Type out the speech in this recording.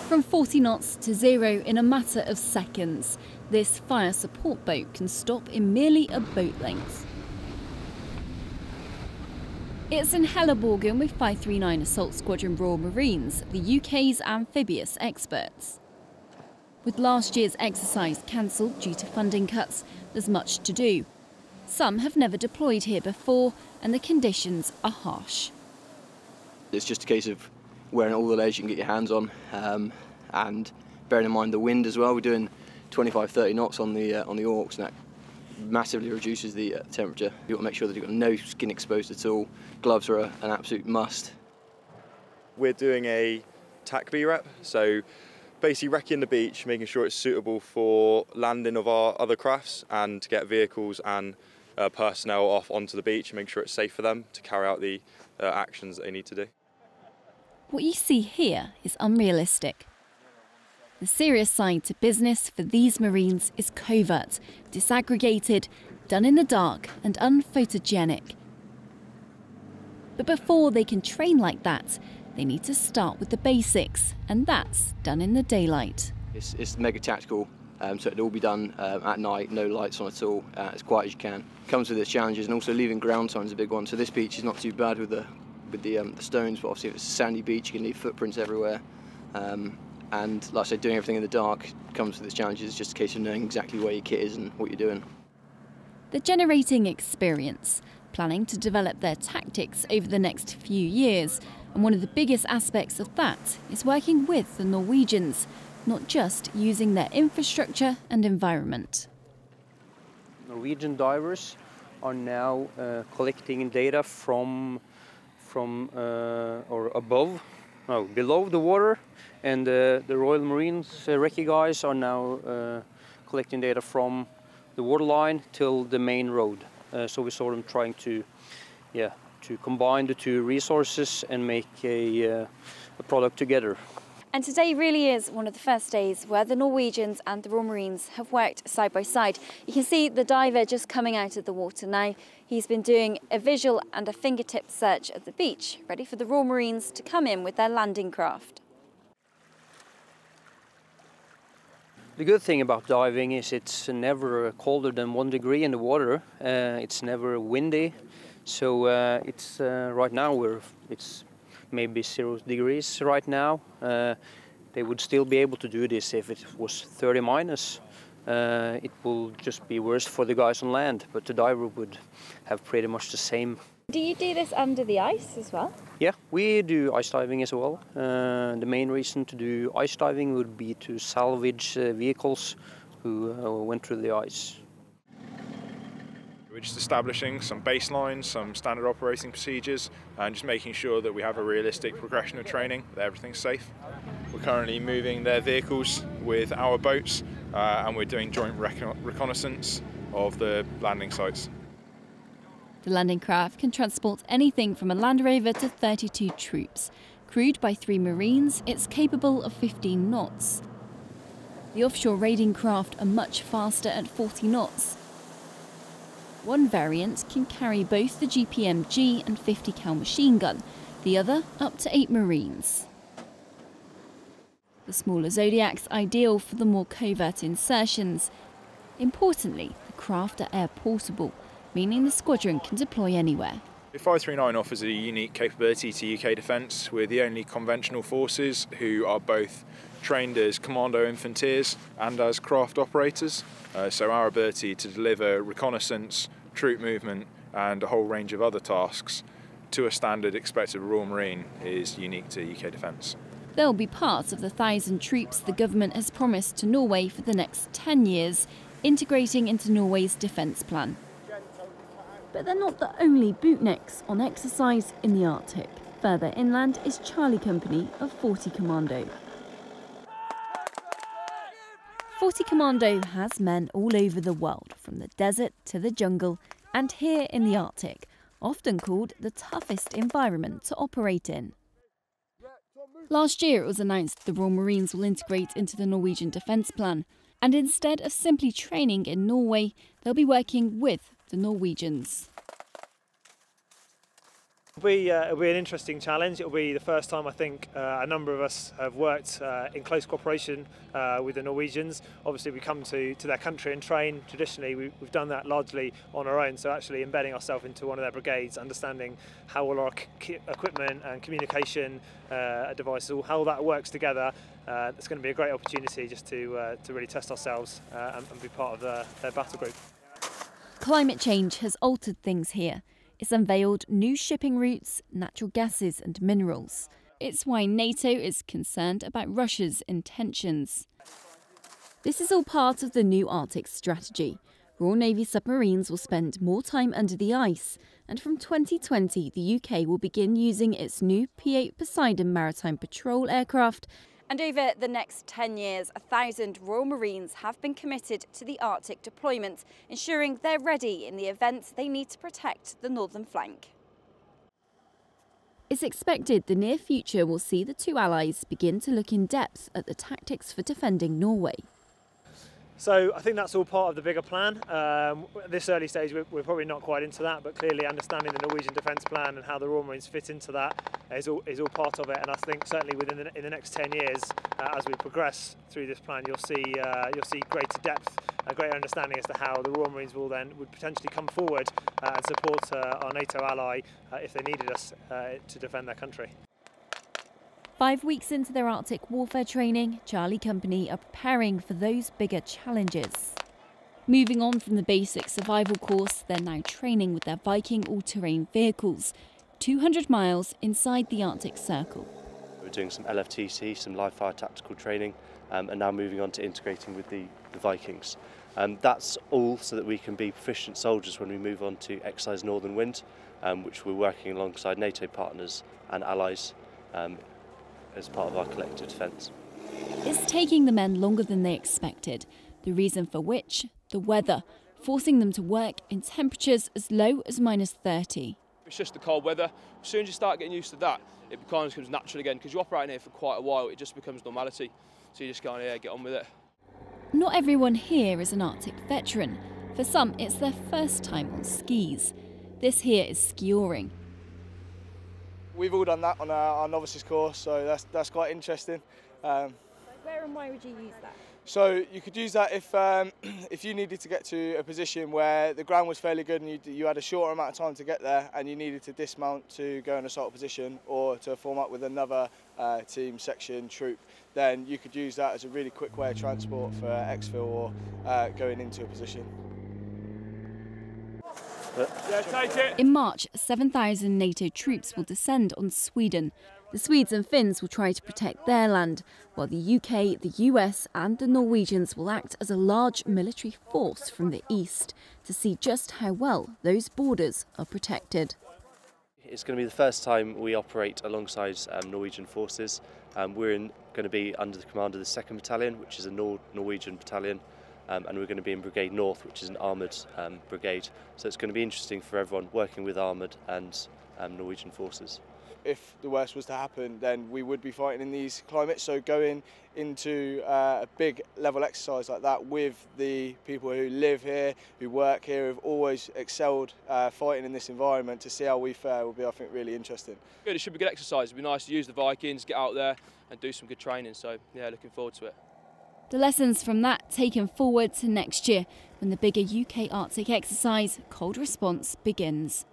From 40 knots to 0 in a matter of seconds, this fire support boat can stop in merely a boat length. It's in Hellarbogen with 539 Assault Squadron Royal Marines, the UK's amphibious experts. With last year's exercise cancelled due to funding cuts, there's much to do. Some have never deployed here before, and the conditions are harsh. It's just a case of wearing all the layers you can get your hands on, and bearing in mind the wind as well. We're doing 25-30 knots on the Orcs, and that massively reduces the temperature. You've got to make sure that you've got no skin exposed at all. Gloves are an absolute must. We're doing a TAC B rep, so basically wrecking the beach, making sure it's suitable for landing of our other crafts and to get vehicles and personnel off onto the beach and make sure it's safe for them to carry out the actions that they need to do. What you see here is unrealistic. The serious side to business for these Marines is covert, disaggregated, done in the dark and unphotogenic. But before they can train like that, they need to start with the basics, and that's done in the daylight. It's mega tactical, so it'll all be done at night, no lights on at all, as quiet as you can. Comes with its challenges, and also leaving ground signs is a big one. So this beach is not too bad with the stones, but obviously if it's a sandy beach, you can leave footprints everywhere. And like I said, doing everything in the dark comes with its challenges. It's just a case of knowing exactly where your kit is and what you're doing. They're generating experience, planning to develop their tactics over the next few years. And one of the biggest aspects of that is working with the Norwegians, not just using their infrastructure and environment. Norwegian divers are now collecting data from or below the water, and the Royal Marines recce guys are now collecting data from the waterline till the main road. So we saw them trying to combine the two resources and make a product together. And today really is one of the first days where the Norwegians and the Royal Marines have worked side by side. You can see the diver just coming out of the water now. He's been doing a visual and a fingertip search of the beach, ready for the Royal Marines to come in with their landing craft. The good thing about diving is it's never colder than 1 degree in the water. It's never windy. So it's right now it's maybe 0 degrees right now. They would still be able to do this if it was 30 minus. It will just be worse for the guys on land, but the diver would have pretty much the same. Do you do this under the ice as well? Yeah, we do ice diving as well. The main reason to do ice diving would be to salvage vehicles who went through the ice. We're just establishing some baselines, some standard operating procedures, and just making sure that we have a realistic progression of training, that everything's safe. We're currently moving their vehicles with our boats, and we're doing joint reconnaissance of the landing sites. The landing craft can transport anything from a Land Rover to 32 troops. Crewed by 3 Marines, it's capable of 15 knots. The offshore raiding craft are much faster at 40 knots. One variant can carry both the GPMG and 50 cal machine gun, the other up to 8 Marines. The smaller Zodiac's ideal for the more covert insertions. Importantly, the craft are air portable, meaning the squadron can deploy anywhere. 539 offers a unique capability to UK defence. We're the only conventional forces who are both trained as Commando infanteers and as craft operators. So our ability to deliver reconnaissance, troop movement and a whole range of other tasks to a standard expected Royal Marine is unique to UK defence. They'll be part of the 1,000 troops the government has promised to Norway for the next 10 years, integrating into Norway's defence plan. But they're not the only bootnecks on exercise in the Arctic. Further inland is Charlie Company of 40 Commando. 40 Commando has men all over the world, from the desert to the jungle, and here in the Arctic, often called the toughest environment to operate in. Last year it was announced the Royal Marines will integrate into the Norwegian defence plan, and instead of simply training in Norway, they'll be working with the Norwegians. It'll be an interesting challenge. It'll be the first time I think a number of us have worked in close cooperation with the Norwegians. Obviously we come to their country and train. Traditionally we've done that largely on our own, so actually embedding ourselves into one of their brigades, understanding how all our equipment and communication devices, how that works together, it's going to be a great opportunity just to really test ourselves and be part of their battle group. Climate change has altered things here. It's unveiled new shipping routes, natural gases and minerals. It's why NATO is concerned about Russia's intentions. This is all part of the new Arctic strategy. Royal Navy submarines will spend more time under the ice, and from 2020 the UK will begin using its new P-8 Poseidon maritime patrol aircraft. And over the next 10 years, 1,000 Royal Marines have been committed to the Arctic deployment, ensuring they're ready in the event they need to protect the northern flank. It's expected the near future will see the two allies begin to look in depth at the tactics for defending Norway. So I think that's all part of the bigger plan. At this early stage we're probably not quite into that, but clearly understanding the Norwegian defence plan and how the Royal Marines fit into that is all part of it. And I think certainly in the next 10 years, as we progress through this plan, you'll see greater depth, a greater understanding as to how the Royal Marines would potentially come forward and support our NATO ally if they needed us to defend their country. 5 weeks into their Arctic warfare training, Charlie Company are preparing for those bigger challenges. Moving on from the basic survival course, they're now training with their Viking all-terrain vehicles, 200 miles inside the Arctic Circle. We're doing some LFTC, some live-fire tactical training, and now moving on to integrating with the Vikings. That's all so that we can be proficient soldiers when we move on to exercise Northern Wind, which we're working alongside NATO partners and allies as part of our collective defence. It's taking the men longer than they expected, the reason for which, the weather, forcing them to work in temperatures as low as -30. It's just the cold weather. As soon as you start getting used to that, it becomes natural again, because you operate here for quite a while, it just becomes normality. So you just go, yeah, get on with it. Not everyone here is an Arctic veteran. For some, it's their first time on skis. This here is skijoring. We've all done that on our novices course, so that's quite interesting. Where and why would you use that? So you could use that if you needed to get to a position where the ground was fairly good and you had a shorter amount of time to get there, and you needed to dismount to go in assault position or to form up with another team, section, troop, then you could use that as a really quick way of transport for exfil or going into a position. Yeah, take it. In March, 7,000 NATO troops will descend on Sweden. The Swedes and Finns will try to protect their land, while the UK, the US and the Norwegians will act as a large military force from the east to see just how well those borders are protected. It's going to be the first time we operate alongside Norwegian forces. We're going to be under the command of the 2nd Battalion, which is a Norwegian battalion. And we're going to be in Brigade North, which is an armoured brigade. So it's going to be interesting for everyone working with armoured and Norwegian forces. If the worst was to happen, then we would be fighting in these climates. So going into a big level exercise like that with the people who live here, who work here, who've always excelled fighting in this environment, to see how we fare will be, I think, really interesting. Good, it should be good exercise. It'd be nice to use the Vikings, get out there and do some good training. So yeah, looking forward to it. The lessons from that taken forward to next year, when the bigger UK Arctic exercise, Cold Response, begins.